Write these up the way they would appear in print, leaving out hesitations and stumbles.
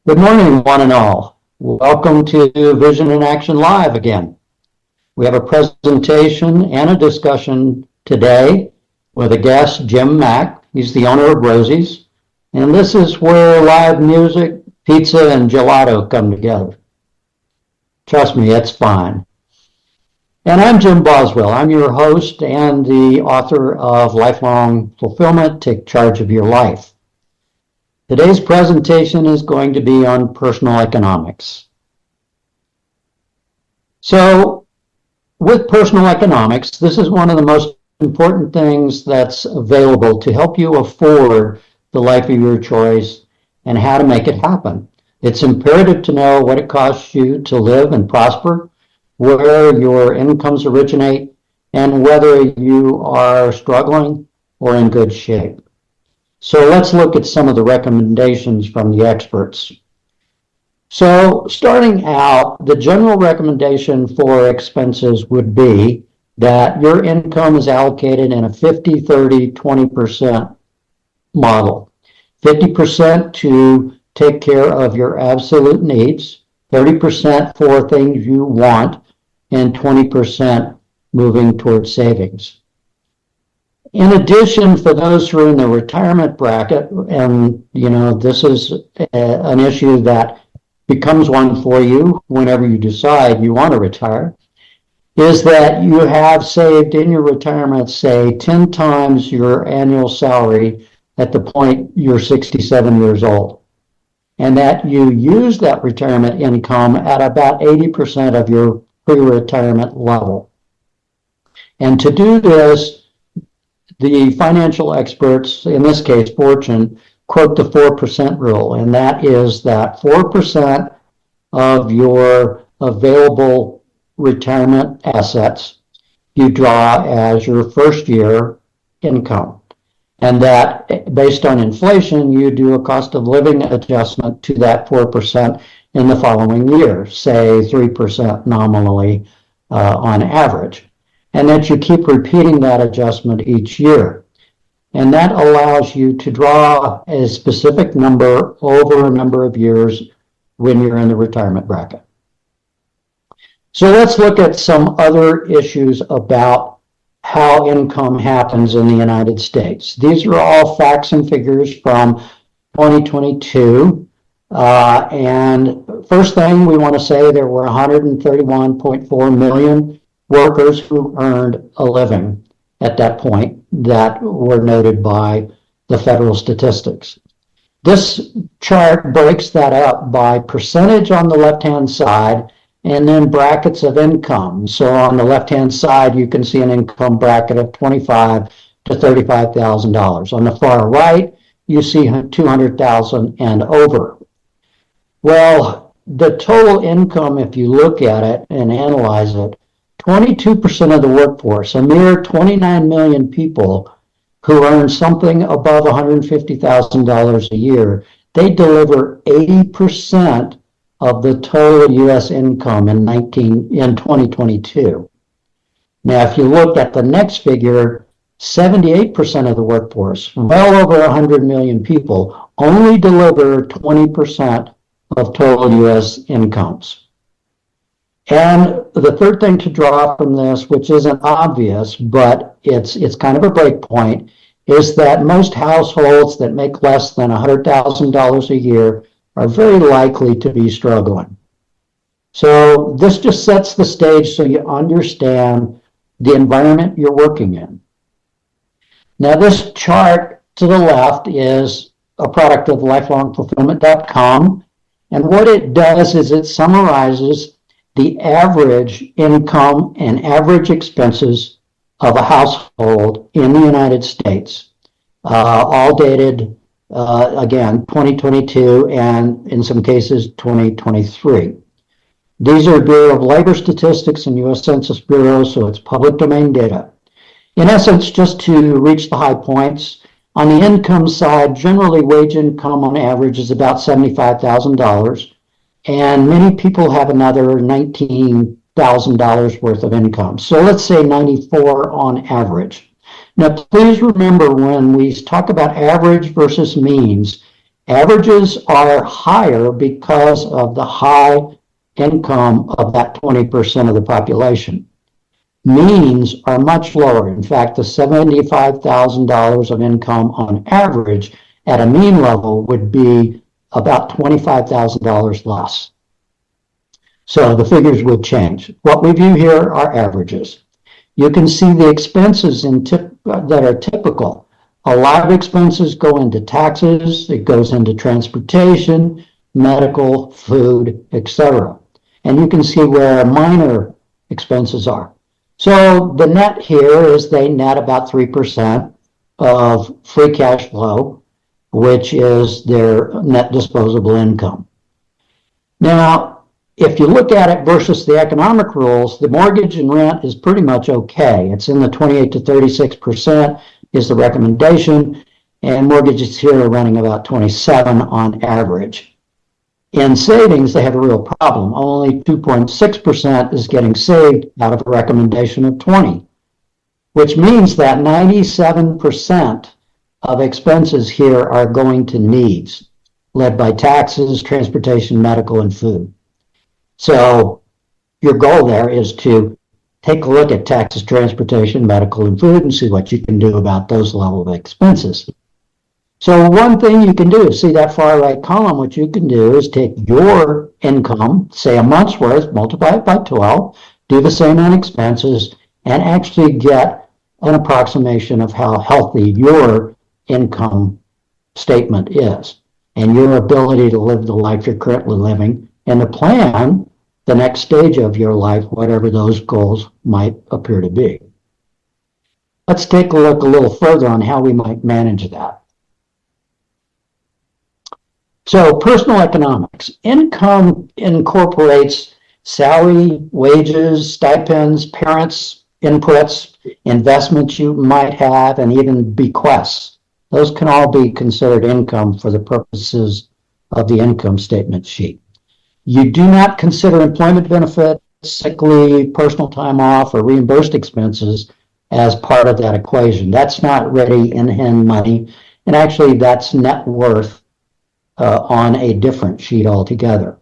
Good morning, one and all. Welcome to Vision in Action Live again. We have a presentation and a discussion today with a guest, Jim Mack. He's the owner of Rosey's, and this is where live music, pizza, and gelato come together. Trust me, it's fine. And I'm Jim Boswell. I'm your host and the author of Lifelong Fulfillment, Take Charge of Your Life. Today's presentation is going to be on personal economics. So, with personal economics, this is one of the most important things that's available to help you afford the life of your choice and how to make it happen. It's imperative to know what it costs you to live and prosper, where your incomes originate, and whether you are struggling or in good shape. So let's look at some of the recommendations from the experts. So starting out, the general recommendation for expenses would be that your income is allocated in a 50-30-20% model. 50% to take care of your absolute needs, 30% for things you want, and 20% moving towards savings. In addition, for those who are in the retirement bracket, and this is an issue that becomes one for you whenever you decide you want to retire, is that you have saved in your retirement, say, 10 times your annual salary at the point you're 67 years old, and that you use that retirement income at about 80% of your pre-retirement level. And to do this, the financial experts, in this case Fortune, quote the 4% rule, and that is that 4% of your available retirement assets you draw as your first year income. And that based on inflation, you do a cost of living adjustment to that 4% in the following year, say 3% nominally on average. And that you keep repeating that adjustment each year. And that allows you to draw a specific number over a number of years when you're in the retirement bracket. So let's look at some other issues about how income happens in the United States. These are all facts and figures from 2022. And first thing we want to say, there were 131.4 million workers who earned a living at that point that were noted by the federal statistics. This chart breaks that up by percentage on the left-hand side and then brackets of income. So on the left-hand side, you can see an income bracket of $25,000 to $35,000. On the far right, you see $200,000 and over. Well, the total income, if you look at it and analyze it, 22% of the workforce, a mere 29 million people who earn something above $150,000 a year, they deliver 80% of the total U.S. income in 2022. Now, if you look at the next figure, 78% of the workforce, well over 100 million people, only deliver 20% of total U.S. incomes. And the third thing to draw from this, which isn't obvious, but it's kind of a break point, is that most households that make less than $100,000 a year are very likely to be struggling. So this just sets the stage so you understand the environment you're working in. Now this chart to the left is a product of lifelongfulfillment.com, and what it does is it summarizes the average income and average expenses of a household in the United States, all dated, again, 2022 and in some cases 2023. These are Bureau of Labor Statistics and U.S. Census Bureau, so it's public domain data. In essence, just to reach the high points, on the income side, generally wage income on average is about $75,000. And many people have another $19,000 worth of income. So let's say 94 on average. Now, please remember when we talk about average versus means, Averages are higher because of the high income of that 20% of the population. Means are much lower. In fact, the $75,000 of income on average at a mean level would be about $25,000 less. So the figures would change. What we view here are averages. You can see the expenses that are typical. A lot of expenses go into taxes, it goes into transportation, medical, food, etc. And you can see where minor expenses are. So the net here is they net about 3% of free cash flow, which is their net disposable income. Now, if you look at it versus the economic rules, the mortgage and rent is pretty much okay. It's in the 28 to 36% is the recommendation, and mortgages here are running about 27 on average. In savings, they have a real problem. Only 2.6% is getting saved out of a recommendation of 20, which means that 97% of expenses here are going to needs, led by taxes, transportation, medical, and food. So your goal there is to take a look at taxes, transportation, medical, and food and see what you can do about those level of expenses. So one thing you can do is see that far right column. What you can do is take your income, say a month's worth, multiply it by 12, do the same on expenses, and actually get an approximation of how healthy your income statement is and your ability to live the life you're currently living and to plan the next stage of your life, whatever those goals might appear to be. Let's take a look a little further on how we might manage that. So personal economics. Income incorporates salary, wages, stipends, parents' inputs, investments you might have, and even bequests. Those can all be considered income for the purposes of the income statement sheet. You do not consider employment benefits, sick leave, personal time off, or reimbursed expenses as part of that equation. That's not ready in hand money, and actually that's net worth on a different sheet altogether.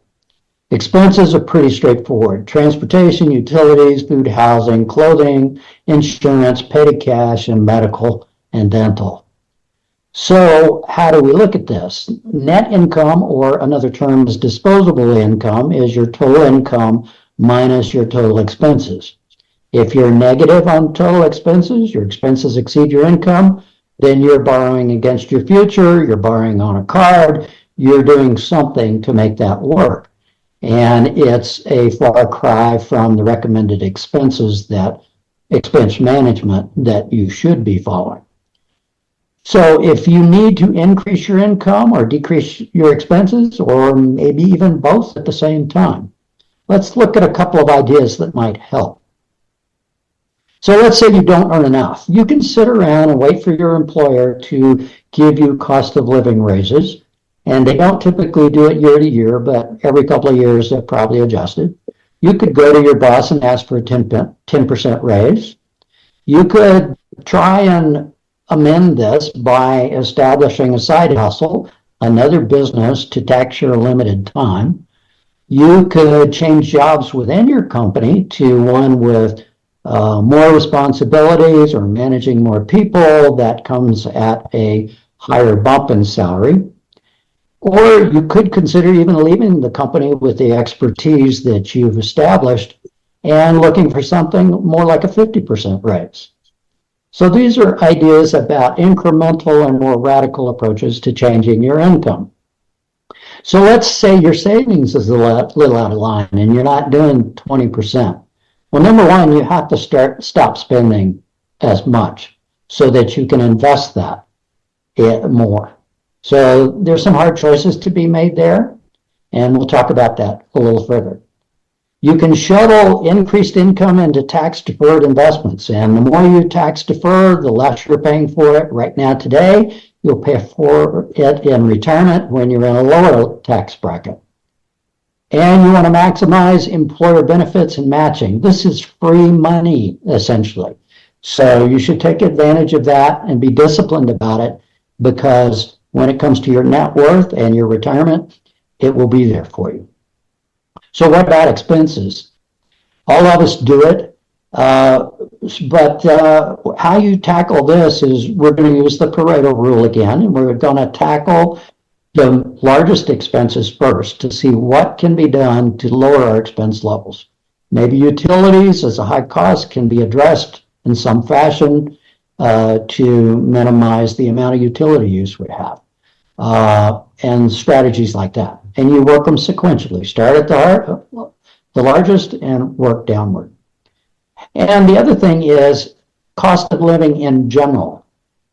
Expenses are pretty straightforward. Transportation, utilities, food, housing, clothing, insurance, paid cash, and medical and dental. So how do we look at this? Net income, or another term is disposable income, is your total income minus your total expenses. If you're negative on total expenses, your expenses exceed your income, then you're borrowing against your future, you're borrowing on a card, you're doing something to make that work. And it's a far cry from the recommended expenses, that expense management that you should be following. So if you need to increase your income or decrease your expenses, or maybe even both at the same time, let's look at a couple of ideas that might help. So let's say you don't earn enough. You can sit around and wait for your employer to give you cost of living raises. And they don't typically do it year to year, but every couple of years they're probably adjusted. You could go to your boss and ask for a 10% raise. You could try and amend this by establishing a side hustle, another business to tax your limited time. You could change jobs within your company to one with more responsibilities or managing more people that comes at a higher bump in salary. Or you could consider even leaving the company with the expertise that you've established and looking for something more like a 50% raise. So these are ideas about incremental and more radical approaches to changing your income. So let's say your savings is a little out of line and you're not doing 20%. Well, number one, you have to stop spending as much so that you can invest that more. So there's some hard choices to be made there, and we'll talk about that a little further. You can shuttle increased income into tax-deferred investments, and the more you tax-defer, the less you're paying for it right now today. You'll pay for it in retirement when you're in a lower tax bracket. And you want to maximize employer benefits and matching. This is free money, essentially. So you should take advantage of that and be disciplined about it, because when it comes to your net worth and your retirement, it will be there for you. So what about expenses? All of us do it, but how you tackle this is we're going to use the Pareto rule again, and we're going to tackle the largest expenses first to see what can be done to lower our expense levels. Maybe utilities as a high cost can be addressed in some fashion to minimize the amount of utility use we have, and strategies like that. And you work them sequentially. Start at the largest and work downward. And the other thing is cost of living in general.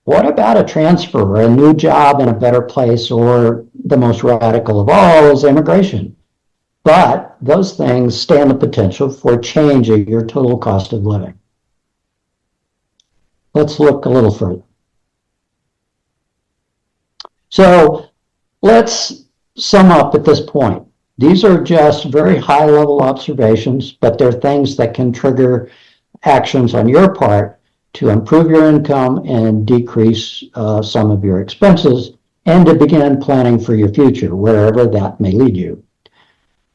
What about a transfer, a new job in a better place, or the most radical of all is immigration? But those things stand the potential for change of your total cost of living. Let's look a little further. So let's sum up at this point. These are just very high-level observations, but they're things that can trigger actions on your part to improve your income and decrease some of your expenses, and to begin planning for your future, wherever that may lead you.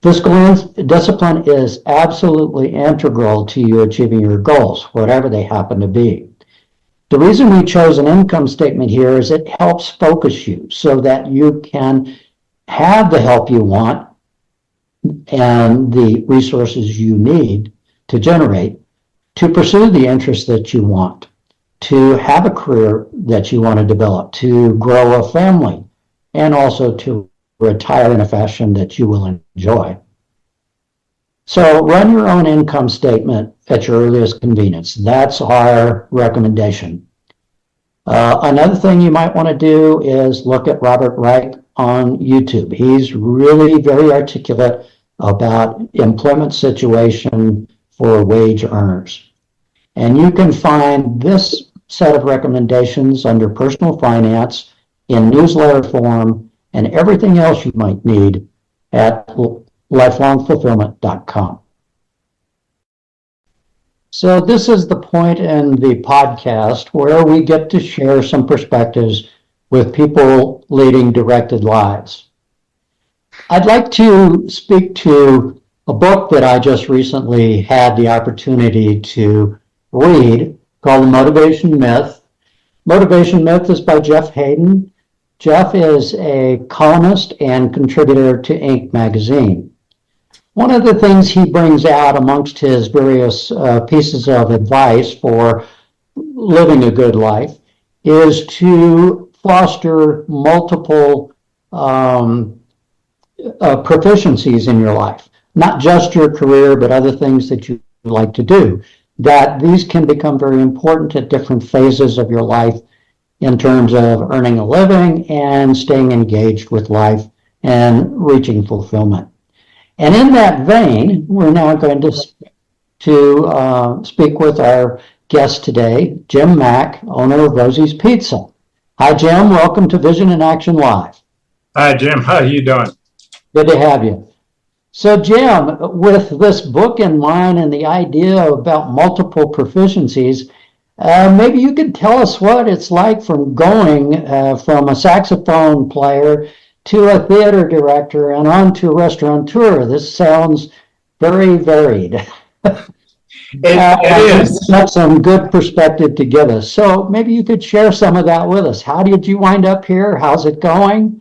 Fiscal discipline is absolutely integral to you achieving your goals, whatever they happen to be. The reason we chose an income statement here is it helps focus you so that you can have the help you want and the resources you need to generate to pursue the interests that you want, to have a career that you want to develop, to grow a family, and also to retire in a fashion that you will enjoy. So run your own income statement at your earliest convenience. That's our recommendation. Another thing you might want to do is look at Robert Wright on YouTube. He's really very articulate about employment situation for wage earners. And you can find this set of recommendations under personal finance in newsletter form and everything else you might need at lifelongfulfillment.com. So this is the point in the podcast where we get to share some perspectives with people leading directed lives. I'd like to speak to a book that I just recently had the opportunity to read called The Motivation Myth. Motivation Myth is by Jeff Hayden. Jeff is a columnist and contributor to Inc. magazine. One of the things he brings out amongst his various pieces of advice for living a good life is to foster multiple proficiencies in your life, not just your career, but other things that you like to do, that these can become very important at different phases of your life in terms of earning a living and staying engaged with life and reaching fulfillment. And in that vein, we're now going to speak with our guest today, Jim Mack, owner of Rosey's Pizza. Hi, Jim. Welcome to Vision in Action Live. Hi, Jim. How are you doing? Good to have you. So, Jim, with this book in mind and the idea about multiple proficiencies, maybe you could tell us what it's like from going from a saxophone player to a theater director and on to a restaurateur. This sounds very varied. It is. That's some good perspective to give us. So maybe you could share some of that with us. How did you wind up here? How's it going?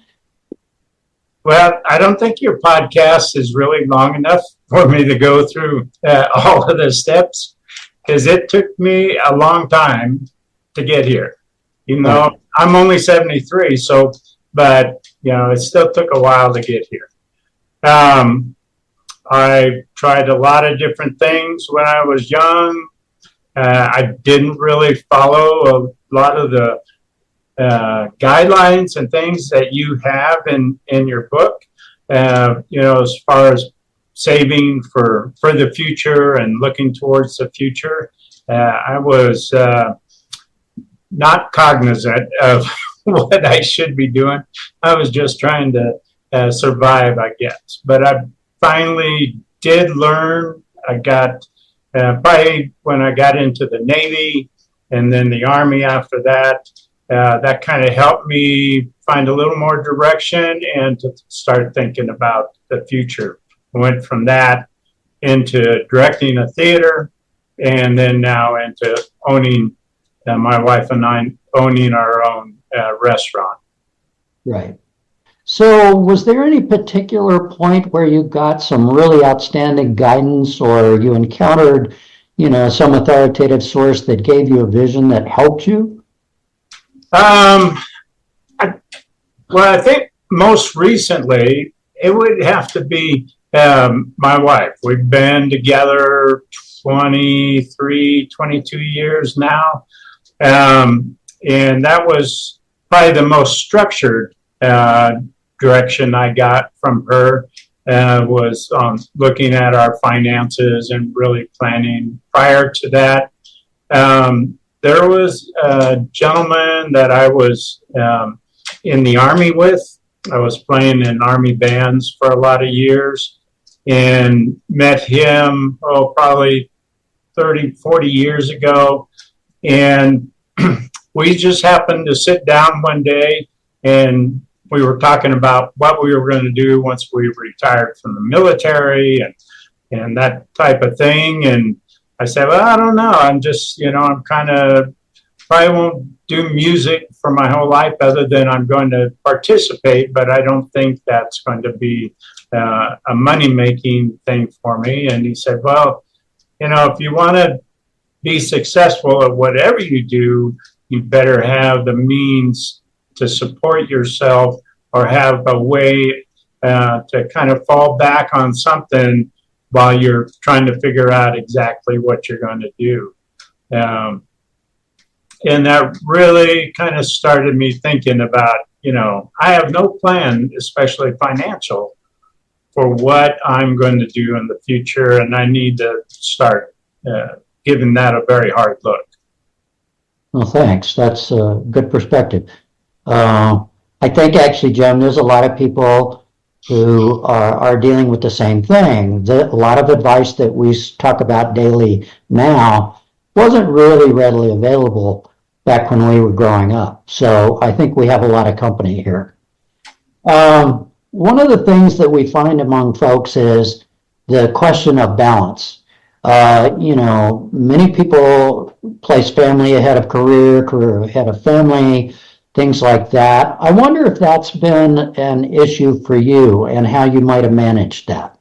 Well, I don't think your podcast is really long enough for me to go through all of the steps, because it took me a long time to get here. You know, I'm only 73, but it still took a while to get here. I tried a lot of different things when I was young. I didn't really follow a lot of the guidelines and things that you have in your book, as far as saving for the future and looking towards the future. I was not cognizant of what I should be doing. I was just trying to survive, I guess. But I finally did learn. I got, probably when I got into the Navy and then the Army after that, that kind of helped me find a little more direction and to start thinking about the future. I went from that into directing a theater, and then now into owning, my wife and I owning our own restaurant. Right. So, was there any particular point where you got some really outstanding guidance or you encountered, some authoritative source that gave you a vision that helped you? Um, I, well, I think most recently it would have to be my wife. We've been together 23, 22 years now. And that was probably the most structured direction I got from her, was looking at our finances and really planning. Prior to that, there was a gentleman that I was in the Army with. I was playing in Army bands for a lot of years and met him, probably 30, 40 years ago. And we just happened to sit down one day and we were talking about what we were going to do once we retired from the military and that type of thing. And I said, well, I don't know. I'm just, I'm kind of probably won't do music for my whole life other than I'm going to participate, but I don't think that's going to be a money-making thing for me. And he said, well, if you want to be successful at whatever you do, you better have the means to support yourself or have a way to kind of fall back on something while you're trying to figure out exactly what you're going to do. And that really kind of started me thinking about, I have no plan, especially financial, for what I'm going to do in the future, and I need to start giving that a very hard look. Well, thanks. That's a good perspective. I think actually, Jim, there's a lot of people who are dealing with the same thing. A lot of advice that we talk about daily now wasn't really readily available back when we were growing up. So I think we have a lot of company here. One of the things that we find among folks is the question of balance. Many people place family ahead of career, career ahead of family, things like that. I wonder if that's been an issue for you and how you might have managed that.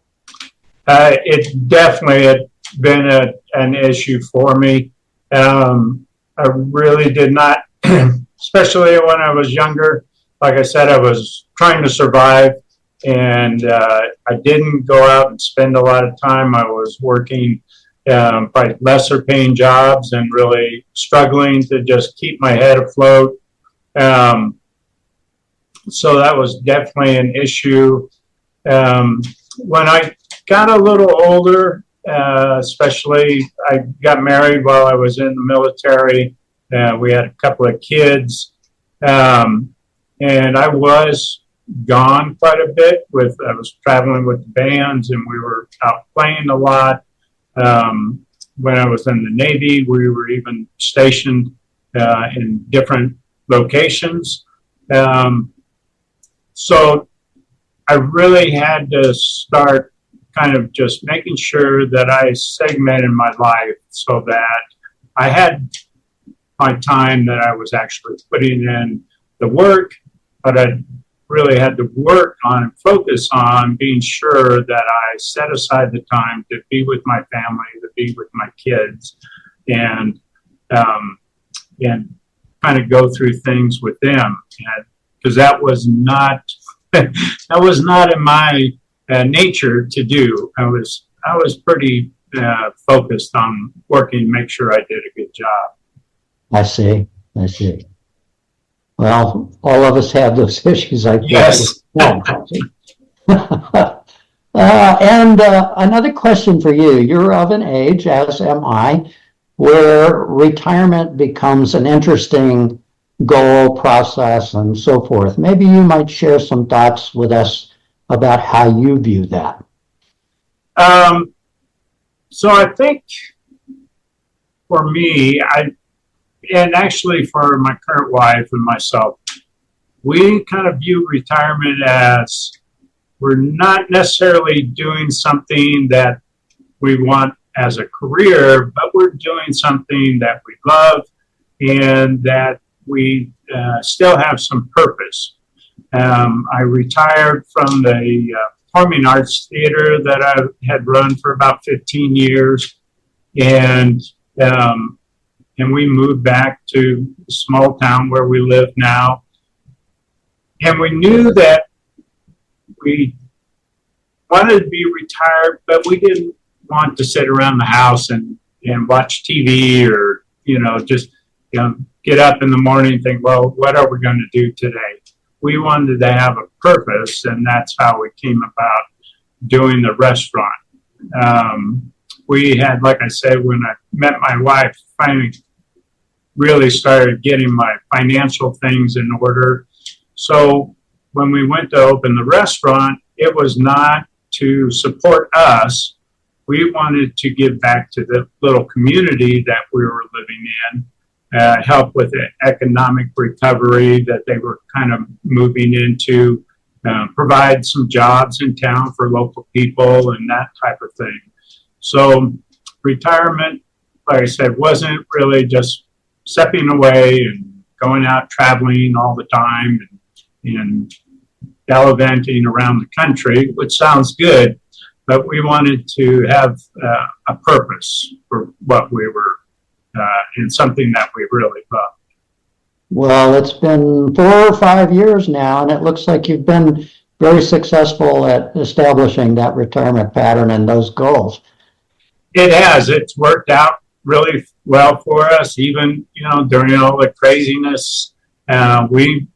It's definitely been an issue for me. I really did not, especially when I was younger. Like I said, I was trying to survive, and I didn't go out and spend a lot of time. I was working probably lesser paying jobs and really struggling to just keep my head afloat. So that was definitely an issue. When I got a little older, especially I got married while I was in the military. We had a couple of kids, and I was gone quite a bit. I was traveling with the bands, and we were out playing a lot. When I was in the Navy, we were even stationed in different locations. So I really had to start kind of just making sure that I segmented my life so that I had my time that I was actually putting in the work, but I really had to work on and focus on being sure that I set aside the time to be with my family, to be with my kids, and kind of go through things with them, because that was not in my nature to do. I was pretty focused on working, make sure I did a good job. I see. Well, all of us have those issues, I think. Yes. And another question for you. You're of an age, as am I, where retirement becomes an interesting goal, process, and so forth. Maybe you might share some thoughts with us about how you view that. So I think for me, and actually for my current wife and myself, we kind of view retirement as we're not necessarily doing something that we want as a career, but we're doing something that we love and that we still have some purpose. I retired from the performing arts theater that I had run for about 15 years, and we moved back to the small town where we live now. And we knew that we wanted to be retired, but we didn't want to sit around the house and watch TV or, just get up in the morning and think, well, what are we going to do today? We wanted to have a purpose, and that's how we came about doing the restaurant. We had, like I said, when I met my wife, finally really started getting my financial things in order. So when we went to open the restaurant, it was not to support us. We wanted to give back to the little community that we were living in, help with the economic recovery that they were kind of moving into, provide some jobs in town for local people and that type of thing. So retirement, like I said, wasn't really just stepping away and going out traveling all the time and gallivanting around the country, which sounds good, but we wanted to have a purpose for what we were and something that we really love. Well, it's been 4 or 5 years now, and it looks like you've been very successful at establishing that retirement pattern and those goals. It has. It's worked out really well for us, even, during all the craziness. We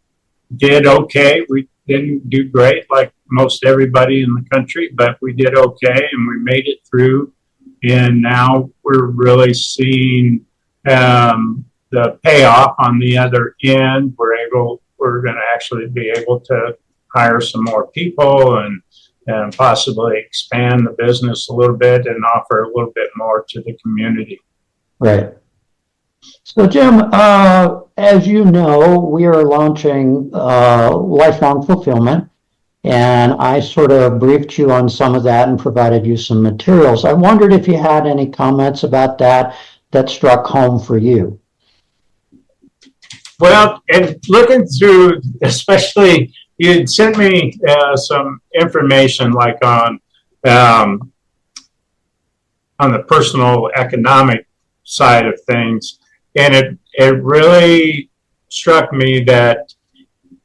did okay. We didn't do great like most everybody in the country, but we did okay, and we made it through. And now we're really seeing the payoff on the other end. We're going to actually be able to hire some more people and possibly expand the business a little bit and offer a little bit more to the community. Right. So, Jim, as you know, we are launching lifelong fulfillment, and I sort of briefed you on some of that and provided you some materials. I wondered if you had any comments about that struck home for you. Well, and looking through, especially, you'd sent me some information like on the personal economic side of things, and it really struck me that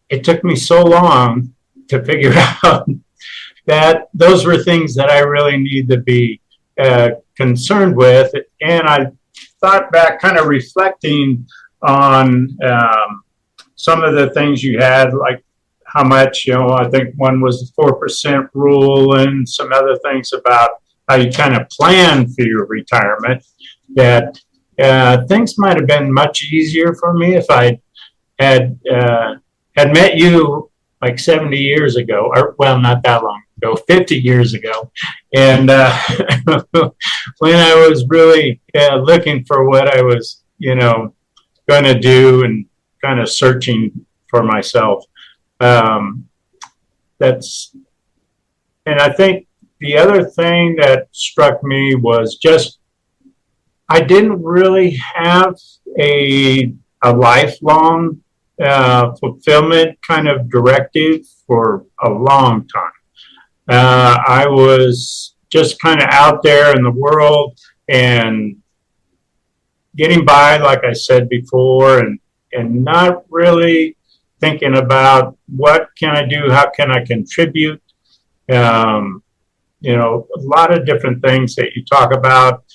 it took me so long to figure out that those were things that I really need to be concerned with. And I thought back, kind of reflecting on some of the things you had, like how much, I think one was the 4% rule and some other things about how you kind of plan for your retirement, that things might have been much easier for me if I had met you like 70 years ago, or well, not that long ago, 50 years ago. And when I was really looking for what I was, going to do and kind of searching for myself. And I think the other thing that struck me was just, I didn't really have a lifelong fulfillment kind of directive for a long time. I was just kind of out there in the world and getting by, like I said before, and not really thinking about what can I do, how can I contribute. A lot of different things that you talk about.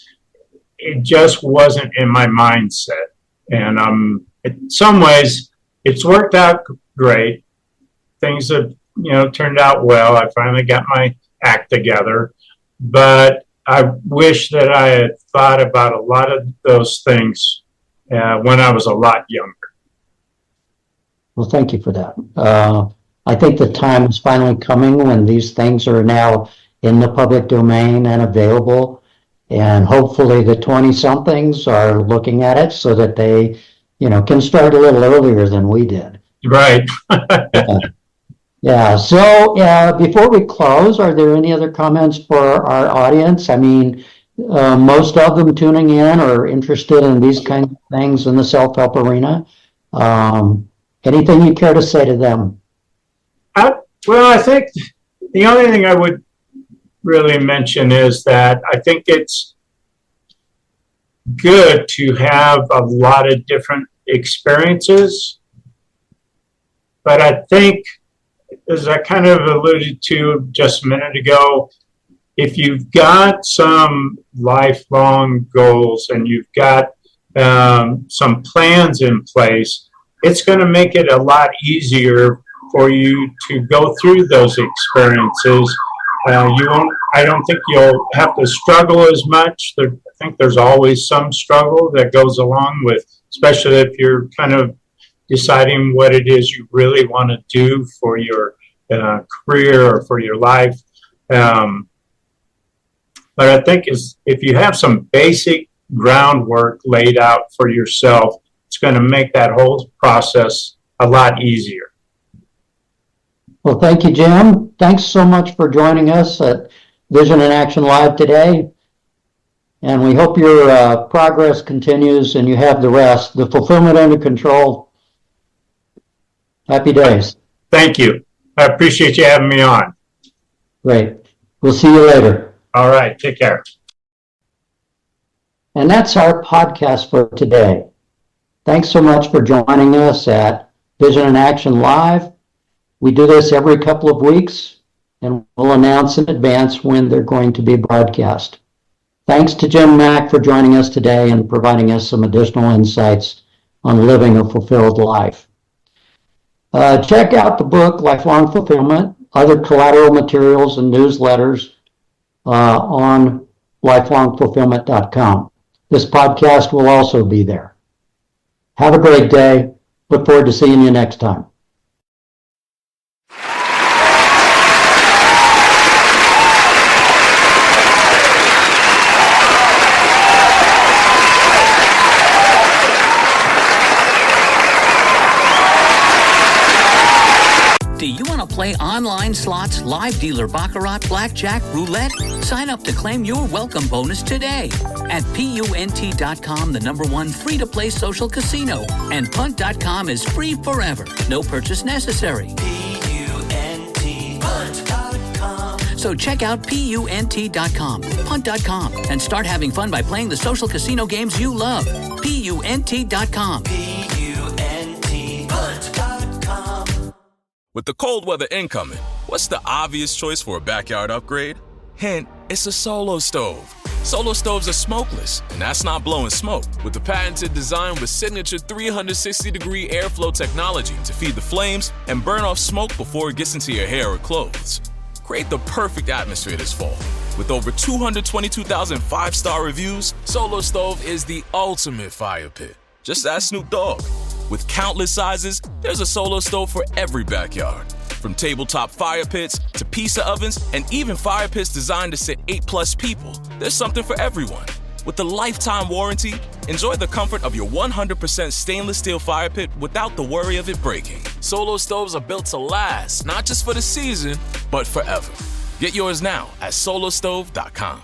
It just wasn't in my mindset. And in some ways, it's worked out great. Things have, turned out well. I finally got my act together. But I wish that I had thought about a lot of those things when I was a lot younger. Well, thank you for that. I think the time is finally coming when these things are now in the public domain and available. And hopefully the 20-somethings are looking at it so that they can start a little earlier than we did. Right. Yeah. So before we close, are there any other comments for our audience? I mean, most of them tuning in are interested in these kinds of things in the self-help arena. Anything you care to say to them? Well, I think the only thing I would really mention is that I think it's good to have a lot of different experiences. But I think, as I kind of alluded to just a minute ago, if you've got some lifelong goals and you've got some plans in place, it's going to make it a lot easier for you to go through those experiences. I don't think you'll have to struggle as much. I think there's always some struggle that goes along with, especially if you're kind of deciding what it is you really want to do for your career or for your life. But I think if you have some basic groundwork laid out for yourself, it's going to make that whole process a lot easier. Well, thank you, Jim. Thanks so much for joining us at Vision in Action Live today. And we hope your progress continues and you have the rest, the fulfillment under control. Happy days. Thank you. I appreciate you having me on. Great. We'll see you later. All right. Take care. And that's our podcast for today. Thanks so much for joining us at Vision in Action Live. We do this every couple of weeks, and we'll announce in advance when they're going to be broadcast. Thanks to Jim Mack for joining us today and providing us some additional insights on living a fulfilled life. Check out the book, Lifelong Fulfillment, other collateral materials and newsletters on lifelongfulfillment.com. This podcast will also be there. Have a great day. Look forward to seeing you next time. Do you want to play online slots, live dealer, baccarat, blackjack, roulette? Sign up to claim your welcome bonus today at punt.com, the #1 free-to-play social casino. And punt.com is free forever. No purchase necessary. punt.com. So check out punt.com, punt.com, and start having fun by playing the social casino games you love. punt.com. With the cold weather incoming, what's the obvious choice for a backyard upgrade? Hint, it's a Solo Stove. Solo Stoves are smokeless, and that's not blowing smoke. With the patented design with signature 360-degree airflow technology to feed the flames and burn off smoke before it gets into your hair or clothes. Create the perfect atmosphere this fall. With over 222,000 5-star reviews, Solo Stove is the ultimate fire pit. Just ask Snoop Dogg. With countless sizes, there's a Solo Stove for every backyard. From tabletop fire pits to pizza ovens and even fire pits designed to sit 8+ people, there's something for everyone. With the lifetime warranty, enjoy the comfort of your 100% stainless steel fire pit without the worry of it breaking. Solo Stoves are built to last, not just for the season, but forever. Get yours now at solostove.com.